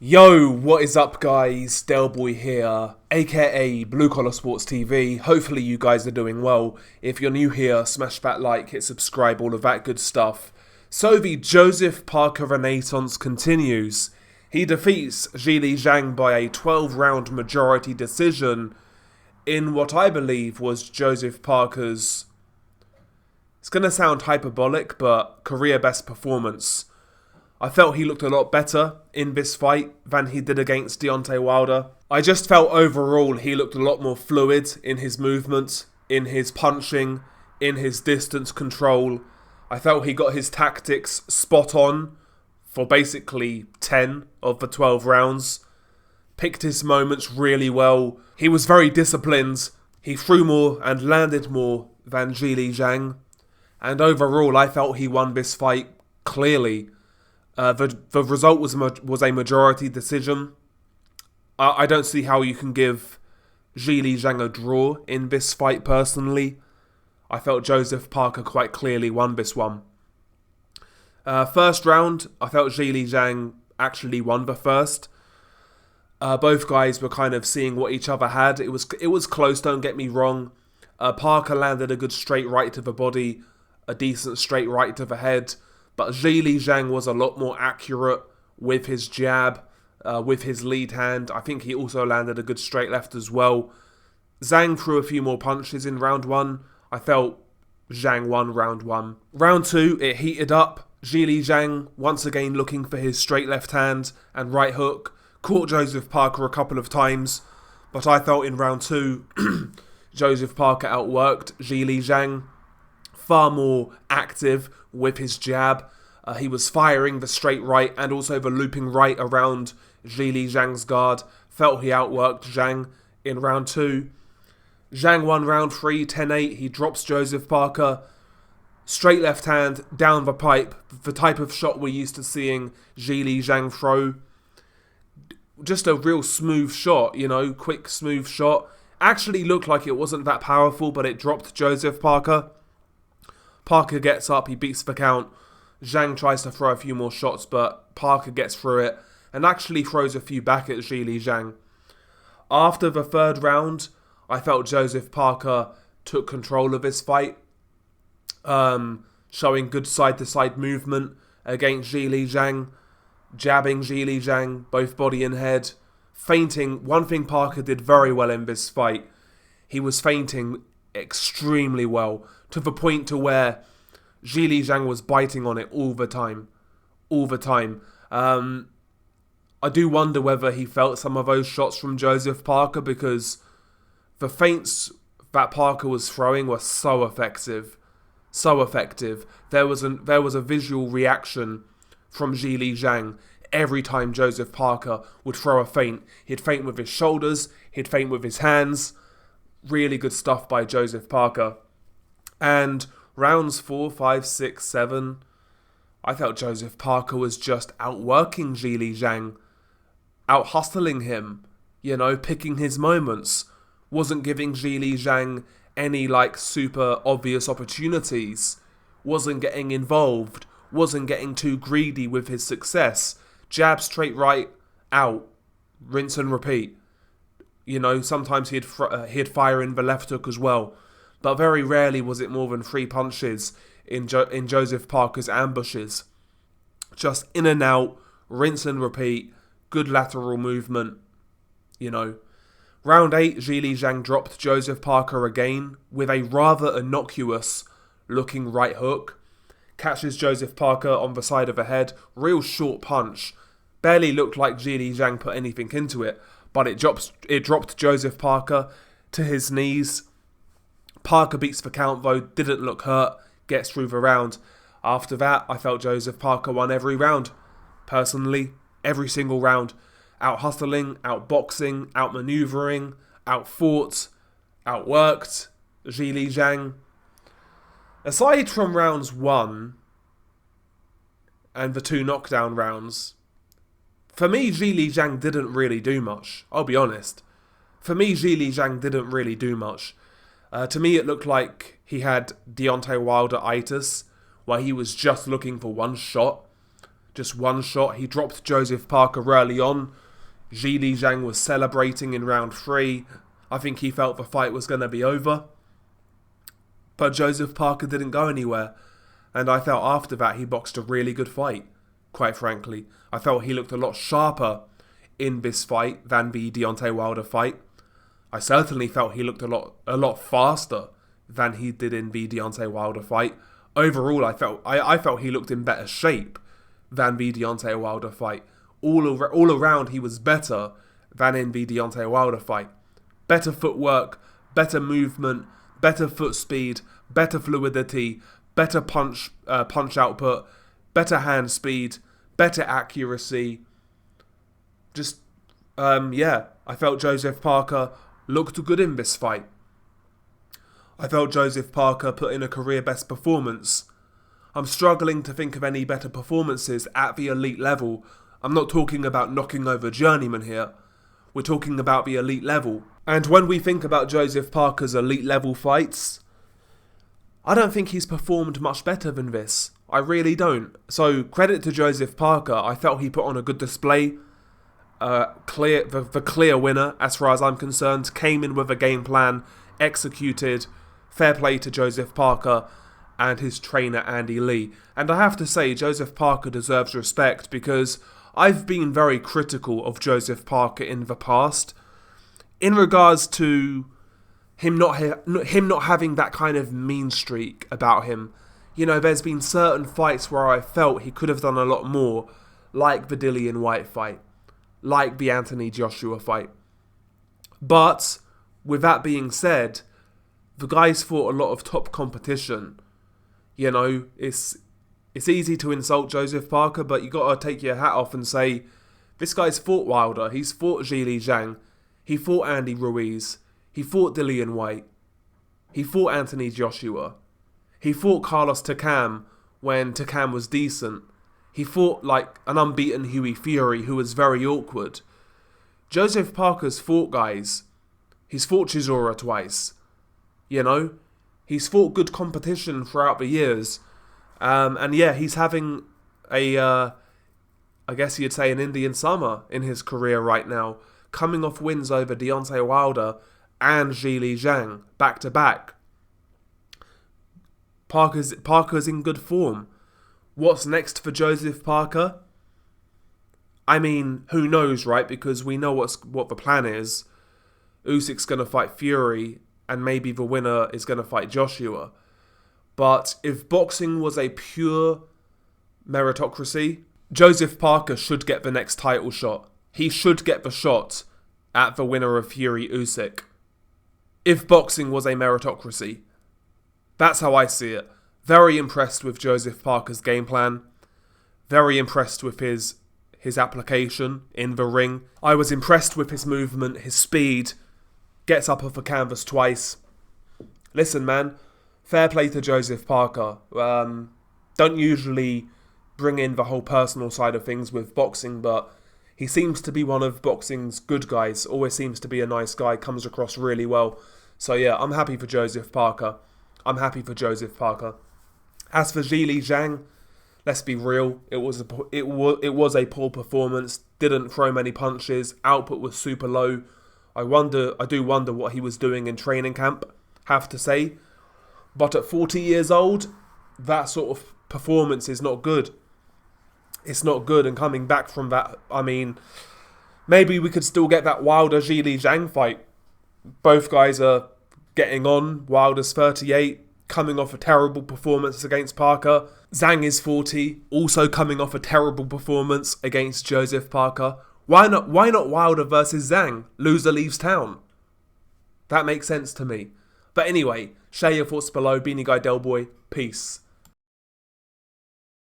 Yo, what is up guys? Delboy here, aka Blue Collar Sports TV. Hopefully you guys are doing well. If you're new here, smash that like, hit subscribe, all of that good stuff. So the Joseph Parker Renaissance continues. He defeats Zhilei Zhang by a 12-round majority decision in what I believe was Joseph Parker's, it's going to sound hyperbolic, but career best performance. I felt he looked a lot better in this fight than he did against Deontay Wilder. I just felt overall he looked a lot more fluid in his movement, in his punching, in his distance control. I felt he got his tactics spot on for basically 10 of the 12 rounds. Picked his moments really well. He was very disciplined. He threw more and landed more than Zhilei Zhang. And overall, I felt he won this fight clearly. The result was a majority decision. I don't see how you can give Zhilei Zhang a draw in this fight personally. I felt Joseph Parker quite clearly won this one. First round, I felt Zhilei Zhang actually won the first. Both guys were kind of seeing what each other had. It was close, don't get me wrong. Parker landed a good straight right to the body, a decent straight right to the head. But Zhilei Zhang was a lot more accurate with his jab, with his lead hand. I think he also landed a good straight left as well. Zhang threw a few more punches in round one. I felt Zhang won round one. Round two, it heated up. Zhilei Zhang once again looking for his straight left hand and right hook. Caught Joseph Parker a couple of times. But I felt in round two, Joseph Parker outworked Zhilei Zhang. Far more active with his jab. He was firing the straight right and also the looping right around Zhilei Zhang's guard. Felt he outworked Zhang in round two. Zhang won round three, 10-8. He drops Joseph Parker. Straight left hand down the pipe. The type of shot we're used to seeing Zhilei Zhang throw. Just a real smooth shot, quick, smooth shot. Actually looked like it wasn't that powerful, but it dropped Joseph Parker. Parker gets up, he beats the count. Zhang tries to throw a few more shots, but Parker gets through it and actually throws a few back at Zhilei Zhang. After the third round, I felt Joseph Parker took control of his fight, showing good side-to-side movement against Zhilei Zhang, jabbing Zhilei Zhang, both body and head, feinting. One thing Parker did very well in this fight, he was feinting extremely well, to the point to where Zhilei Zhang was biting on it all the time. I do wonder whether he felt some of those shots from Joseph Parker, because the feints that Parker was throwing were so effective. There was a visual reaction from Zhilei Zhang every time Joseph Parker would throw a feint. He'd feint with his shoulders, he'd feint with his hands. Really good stuff by Joseph Parker. And rounds 4, 5, 6, 7, I felt Joseph Parker was just outworking Zhilei Zhang, out-hustling him, picking his moments. Wasn't giving Zhilei Zhang any super obvious opportunities. Wasn't getting involved. Wasn't getting too greedy with his success. Jab straight right, out. Rinse and repeat. Sometimes he'd fire in the left hook as well. But very rarely was it more than 3 punches in Joseph Parker's ambushes. Just in and out, rinse and repeat, good lateral movement, Round 8, Zhilei Zhang dropped Joseph Parker again with a rather innocuous looking right hook. Catches Joseph Parker on the side of the head, real short punch. Barely looked like Zhilei Zhang put anything into it, but it dropped Joseph Parker to his knees. Parker beats the count though, didn't look hurt, gets through the round. After that, I felt Joseph Parker won every round. Personally, every single round. Out-hustling, out-boxing, out-maneuvering, out-fought, outworked Zhilei Zhang. Aside from rounds 1 and the 2 knockdown rounds, for me, Zhilei Zhang didn't really do much. I'll be honest. For me, Zhilei Zhang didn't really do much. To me, it looked like he had Deontay Wilder-itis, where he was just looking for one shot, just one shot. He dropped Joseph Parker early on. Zhilei Zhang was celebrating in round 3. I think he felt the fight was going to be over. But Joseph Parker didn't go anywhere. And I felt after that he boxed a really good fight, quite frankly. I felt he looked a lot sharper in this fight than the Deontay Wilder fight. I certainly felt he looked a lot faster than he did in the Deontay Wilder fight. Overall, I felt he looked in better shape than the Deontay Wilder fight. All around, he was better than in the Deontay Wilder fight. Better footwork, better movement, better foot speed, better fluidity, better punch output, better hand speed, better accuracy. I felt Joseph Parker looked good in this fight. I felt Joseph Parker put in a career-best performance. I'm struggling to think of any better performances at the elite level. I'm not talking about knocking over journeymen here. We're talking about the elite level. And when we think about Joseph Parker's elite level fights, I don't think he's performed much better than this. I really don't. So credit to Joseph Parker. I felt he put on a good display. The clear winner, as far as I'm concerned, came in with a game plan, executed. Fair play to Joseph Parker and his trainer Andy Lee. And I have to say, Joseph Parker deserves respect because I've been very critical of Joseph Parker in the past in regards to him not having that kind of mean streak about him. You know, there's been certain fights where I felt he could have done a lot more, like the Dillian Whyte fight, like the Anthony Joshua fight. But with that being said, the guy's fought a lot of top competition. You know, it's easy to insult Joseph Parker, but you got to take your hat off and say, this guy's fought Wilder, he's fought Zhilei Zhang, he fought Andy Ruiz, he fought Dillian Whyte, he fought Anthony Joshua, he fought Carlos Takam when Takam was decent, he fought like an unbeaten Hughie Fury who was very awkward. Joseph Parker's fought guys. He's fought Chisora twice. You know, he's fought good competition throughout the years. And yeah, he's having I guess you'd say an Indian summer in his career right now, coming off wins over Deontay Wilder and Zhilei Zhang back to back. Parker's in good form. What's next for Joseph Parker? I mean, who knows, right? Because we know what the plan is. Usyk's going to fight Fury, and maybe the winner is going to fight Joshua. But if boxing was a pure meritocracy, Joseph Parker should get the next title shot. He should get the shot at the winner of Fury Usyk. If boxing was a meritocracy. That's how I see it. Very impressed with Joseph Parker's game plan. Very impressed with his application in the ring. I was impressed with his movement, his speed. Gets up off the canvas twice. Listen, man. Fair play to Joseph Parker. Don't usually bring in the whole personal side of things with boxing, but he seems to be one of boxing's good guys. Always seems to be a nice guy. Comes across really well. So yeah, I'm happy for Joseph Parker. As for Zhilei Zhang, let's be real. It was a poor performance. Didn't throw many punches. Output was super low. I do wonder what he was doing in training camp, have to say. But at 40 years old, that sort of performance is not good. It's not good, and coming back from that, I mean, maybe we could still get that Wilder-Zhilei Zhang fight. Both guys are getting on. Wilder's 38, coming off a terrible performance against Parker. Zhang is 40, also coming off a terrible performance against Joseph Parker. Why not Wilder versus Zhang? Loser leaves town. That makes sense to me. But anyway, share your thoughts below. Beanie Guy Del Boy. Peace.